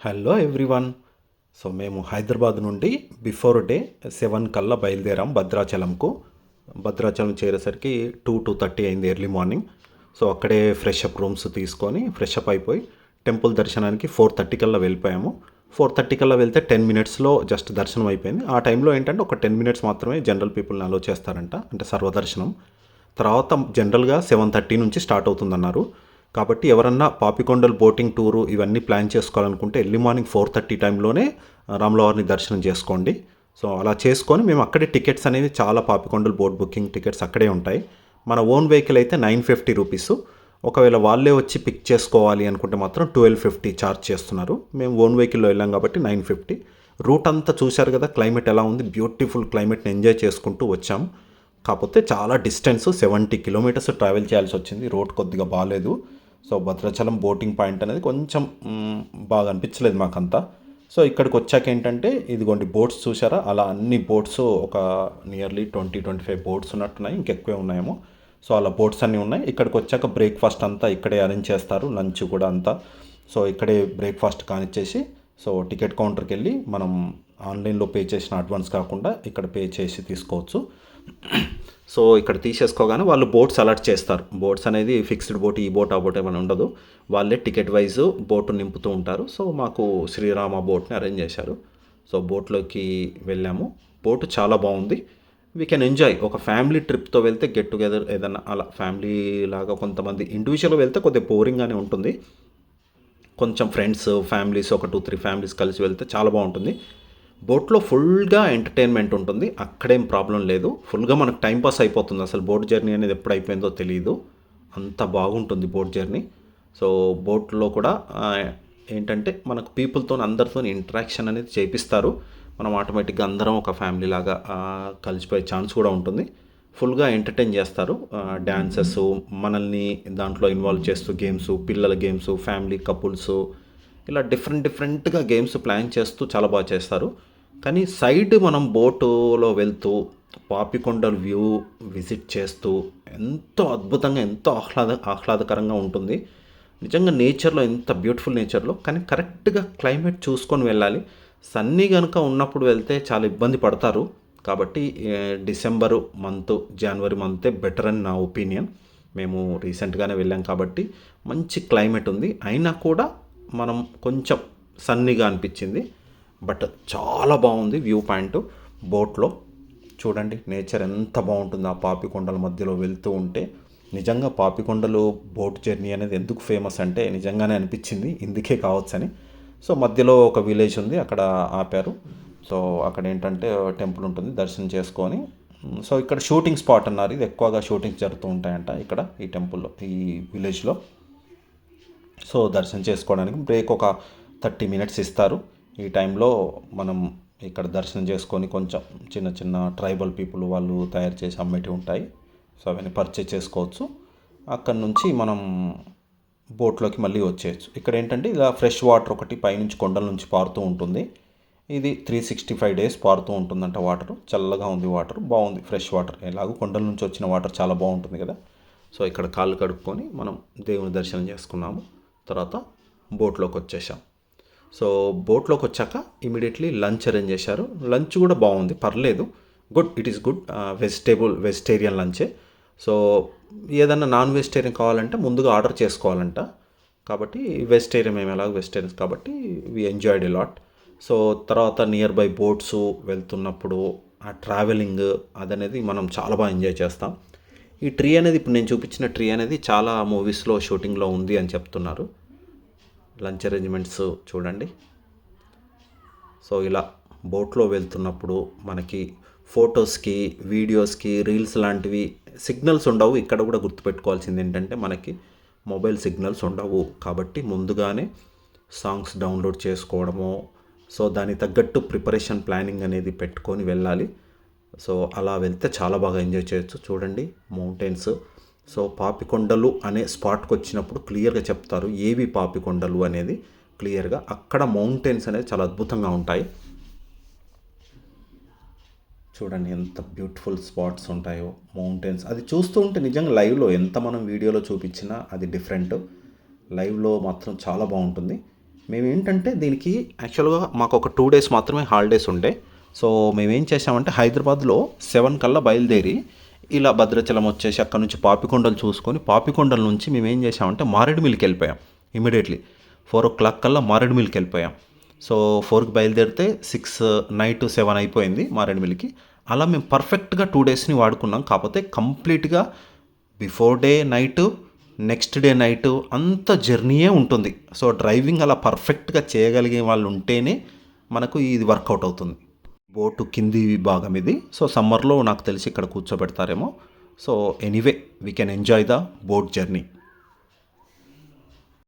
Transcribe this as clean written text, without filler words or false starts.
Hello everyone. So మేము హైదరాబాద్ నుండి before day 7 కల్లా బయలుదేరాం భద్రాచలంకు. భద్రాచలం చేరేసరికి 2:30 అయింది ఎర్లీ మార్నింగ్. సో అక్కడే ఫ్రెష్ అప్ రూమ్స్ తీసుకొని ఫ్రెష్ అప్ అయిపోయి టెంపుల్ దర్శనానికి 4:30 కల్లా వెళ్ళిపోయాము. 4:30 కల్లా వెళ్తే 10 మినిట్స్లో జస్ట్ దర్శనం అయిపోయింది. ఆ టైంలో ఏంటంటే ఒక 10 మినిట్స్ మాత్రమే జనరల్ పీపుల్ని అలో చేస్తారంట, అంటే సర్వదర్శనం. తర్వాత జనరల్గా 7:30 నుంచి స్టార్ట్ అవుతుందన్నారు. కాబట్టి ఎవరన్నా పాపికొండలు బోటింగ్ టూరు ఇవన్నీ ప్లాన్ చేసుకోవాలనుకుంటే ఎర్లీ మార్నింగ్ 4:30 టైంలోనే రాములవారిని దర్శనం చేసుకోండి. సో అలా చేసుకొని మేము అక్కడే టికెట్స్ అనేవి చాలా పాపికొండలు బోట్ బుకింగ్ టికెట్స్ అక్కడే ఉంటాయి. మన ఓన్ వెహికల్ అయితే 950 రూపీస్. ఒకవేళ వాళ్ళే వచ్చి పిక్ చేసుకోవాలి అనుకుంటే మాత్రం 1250 ఛార్జ్ చేస్తున్నారు. మేము ఓన్ వెహికల్లో వెళ్ళాం కాబట్టి 950. రూట్ అంతా చూశారు కదా, క్లైమేట్ ఎలా ఉంది, బ్యూటిఫుల్ క్లైమేట్ని ఎంజాయ్ చేసుకుంటూ వచ్చాం. కాకపోతే చాలా డిస్టెన్స్ 70 కిలోమీటర్స్ ట్రావెల్ చేయాల్సి వచ్చింది. రోడ్ కొద్దిగా బాగాలేదు. సో భద్రాచలం బోటింగ్ పాయింట్ అనేది కొంచెం బాగా అనిపించలేదు మాకంతా. సో ఇక్కడికి వచ్చాక ఏంటంటే ఇదిగోండి బోట్స్ చూసారా, అలా అన్ని బోట్స్ ఒక నియర్లీ 20-25 బోట్స్ ఉన్నట్టున్నాయి, ఇంకెక్కువే ఉన్నాయేమో. సో అలా బోట్స్ అన్నీ ఉన్నాయి. ఇక్కడికి వచ్చాక బ్రేక్ఫాస్ట్ అంతా ఇక్కడే అరేంజ్ చేస్తారు, లంచ్ కూడా అంతా. సో ఇక్కడే బ్రేక్ఫాస్ట్ కానిచ్చేసి సో టికెట్ కౌంటర్కి వెళ్ళి మనం ఆన్లైన్లో పే చేసిన అడ్వాన్స్ కాకుండా ఇక్కడ పే చేసి తీసుకోవచ్చు. సో ఇక్కడ తీసేసుకోగానే వాళ్ళు బోట్స్ అలర్ట్ చేస్తారు. బోట్స్ అనేది ఫిక్స్డ్ బోట్, ఈ బోట్ ఆ బోట్ ఏమైనా ఉండదు. వాళ్ళే టికెట్ వైజ్ బోటు నింపుతూ ఉంటారు. సో మాకు శ్రీరామ బోట్ని అరేంజ్ చేశారు. సో బోట్లోకి వెళ్ళాము. బోటు చాలా బాగుంది. We can enjoy. ఒక ఫ్యామిలీ ట్రిప్తో వెళ్తే గెట్ టుగెదర్ ఏదన్నా అలా ఫ్యామిలీ లాగా, కొంతమంది ఇండివిజువల్గా వెళ్తే కొద్దిగా బోరింగ్గానే ఉంటుంది. కొంచెం ఫ్రెండ్స్ ఫ్యామిలీస్ ఒక 2-3 ఫ్యామిలీస్ కలిసి వెళ్తే చాలా బాగుంటుంది. బోట్లో ఫుల్గా ఎంటర్టైన్మెంట్ ఉంటుంది, అక్కడేం ప్రాబ్లం లేదు. ఫుల్గా మనకు టైంపాస్ అయిపోతుంది. అసలు బోట్ జర్నీ అనేది ఎప్పుడు అయిపోయిందో తెలియదు, అంత బాగుంటుంది బోట్ జర్నీ. సో బోట్లో కూడా ఏంటంటే మనకు పీపుల్తో అందరితో ఇంటరాక్షన్ అనేది చేపిస్తారు. మనం ఆటోమేటిక్గా అందరం ఒక ఫ్యామిలీ లాగా కలిసిపోయే ఛాన్స్ కూడా ఉంటుంది. ఫుల్గా ఎంటర్టైన్ చేస్తారు. డ్యాన్సెస్ మనల్ని దాంట్లో ఇన్వాల్వ్ చేస్తూ గేమ్స్, పిల్లల గేమ్స్, ఫ్యామిలీ కపుల్స్, ఇలా డిఫరెంట్గా గేమ్స్ ప్లాన్ చేస్తూ చాలా బాగా చేస్తారు. కానీ సైడ్ మనం బోటులో వెళ్తూ పాపికొండల వ్యూ విజిట్ చేస్తూ ఎంతో అద్భుతంగా, ఎంతో ఆహ్లాదకరంగా ఉంటుంది. నిజంగా నేచర్లో ఎంత బ్యూటిఫుల్ నేచర్లో, కానీ కరెక్ట్గా క్లైమేట్ చూసుకొని వెళ్ళాలి. సన్నీ కనుక ఉన్నప్పుడు వెళ్తే చాలా ఇబ్బంది పడతారు. కాబట్టి డిసెంబరు మంత్, జనవరి మంతే బెటర్ అని నా ఒపీనియన్. మేము రీసెంట్గానే వెళ్ళాం కాబట్టి మంచి క్లైమేట్ ఉంది. అయినా కూడా మనం కొంచెం సన్నీగా అనిపించింది. బట్ చాలా బాగుంది వ్యూ పాయింట్ బోట్లో. చూడండి నేచర్ ఎంత బాగుంటుంది ఆ పాపికొండల మధ్యలో వెళ్తూ ఉంటే. నిజంగా పాపికొండలు బోట్ జర్నీ అనేది ఎందుకు ఫేమస్ అంటే నిజంగానే అనిపించింది, ఇందుకే కావచ్చని. సో మధ్యలో ఒక విలేజ్ ఉంది, అక్కడ ఆపారు. సో అక్కడ ఏంటంటే టెంపుల్ ఉంటుంది, దర్శనం చేసుకొని. సో ఇక్కడ షూటింగ్ స్పాట్ అన్నారు. ఇది ఎక్కువగా షూటింగ్స్ జరుగుతూ ఉంటాయంట ఇక్కడ ఈ టెంపుల్లో, ఈ విలేజ్లో. సో దర్శనం చేసుకోవడానికి బ్రేక్ ఒక 30 మినిట్స్ ఇస్తారు. ఈ టైంలో మనం ఇక్కడ దర్శనం చేసుకొని కొంచెం చిన్న చిన్న ట్రైబల్ పీపుల్ వాళ్ళు తయారు చేసి అమ్మేటివి ఉంటాయి. సో అవన్నీ పర్చేజ్ చేసుకోవచ్చు. అక్కడ నుంచి మనం బోట్లోకి మళ్ళీ వచ్చేయచ్చు. ఇక్కడ ఏంటంటే ఇలా ఫ్రెష్ వాటర్ ఒకటి పైనుంచి కొండల నుంచి పారుతూ ఉంటుంది. ఇది 365 డేస్ పారుతూ ఉంటుందంట వాటర్. చల్లగా ఉంది వాటర్, బాగుంది ఫ్రెష్ వాటర్. ఎలాగో కొండల నుంచి వచ్చిన వాటర్ చాలా బాగుంటుంది కదా. సో ఇక్కడ కాళ్ళు కడుక్కొని మనం దేవుని దర్శనం చేసుకున్నాము. తర్వాత బోట్లోకి వచ్చేసాం. సో బోట్లోకి వచ్చాక ఇమీడియట్లీ లంచ్ అరేంజ్ చేశారు. లంచ్ కూడా బాగుంది, పర్లేదు, good, it is good. Vegetarian లంచే. సో ఏదన్నా నాన్ వెజిటేరియన్ కావాలంటే ముందుగా ఆర్డర్ చేసుకోవాలంట. కాబట్టి వెజిటేరియన్, మేము ఎలాగో వెజిటేరియన్స్ కాబట్టి we enjoyed a lot. So తర్వాత నియర్ బై బోట్స్ వెళ్తున్నప్పుడు ఆ ట్రావెలింగ్ అదనేది మనం చాలా బాగా ఎంజాయ్ చేస్తాం. ఈ ట్రీ అనేది, ఇప్పుడు నేను చూపించిన ట్రీ అనేది చాలా మూవీస్లో షూటింగ్లో ఉంది అని చెప్తున్నారు. లంచ్ అరేంజ్మెంట్స్ చూడండి. సో ఇలా బోట్లో వెళ్తున్నప్పుడు మనకి ఫొటోస్కి, వీడియోస్కి, రీల్స్ లాంటివి సిగ్నల్స్ ఉండవు. ఇక్కడ కూడా గుర్తుపెట్టుకోవాల్సింది ఏంటంటే మనకి మొబైల్ సిగ్నల్స్ ఉండవు. కాబట్టి ముందుగానే సాంగ్స్ డౌన్లోడ్ చేసుకోవడము, సో దానికి తగ్గట్టు ప్రిపరేషన్ ప్లానింగ్ అనేది పెట్టుకొని వెళ్ళాలి. సో అలా వెళ్తే చాలా బాగా ఎంజాయ్ చేయొచ్చు. చూడండి మౌంటైన్స్. సో పాపికొండలు అనే స్పాట్కి వచ్చినప్పుడు క్లియర్గా చెప్తారు ఏవి పాపికొండలు అనేది క్లియర్గా. అక్కడ మౌంటైన్స్ అనేది చాలా అద్భుతంగా ఉంటాయి. చూడండి ఎంత బ్యూటిఫుల్ స్పాట్స్ ఉంటాయో, మౌంటైన్స్. అది చూస్తూ ఉంటే నిజంగా లైవ్లో ఎంత మనం వీడియోలో చూపించినా అది డిఫరెంట్. లైవ్లో మాత్రం చాలా బాగుంటుంది. మేమేంటంటే దీనికి యాక్చువల్గా మాకు ఒక 2 డేస్ మాత్రమే హాలిడేస్ ఉండే. సో మేమేం చేసామంటే హైదరాబాద్లో 7 కల్లా బయలుదేరి ఇలా భద్రాచలం వచ్చేసి అక్కడ నుంచి పాపికొండలు చూసుకొని పాపికొండల నుంచి మేమేం చేసామంటే మారేడుమిల్లికి వెళ్ళిపోయాం. ఇమీడియట్లీ 4 కల్లా మారేడుమిల్లికి వెళ్ళిపోయాం. సో 4కి బయలుదేరితే 6 నైట్ 7 అయిపోయింది మారేడుమిల్లికి. అలా మేము పర్ఫెక్ట్గా 2 డేస్ని వాడుకున్నాం. కాకపోతే కంప్లీట్గా before day night, next day night అంత జర్నీయే ఉంటుంది. సో డ్రైవింగ్ అలా పర్ఫెక్ట్గా చేయగలిగే వాళ్ళు ఉంటేనే మనకు ఇది వర్కౌట్ అవుతుంది. బోటు కింది భాగం ఇది. సో సమ్మర్లో నాకు తెలిసి ఇక్కడ కూర్చోబెడతారేమో. So anyway we can enjoy the boat journey.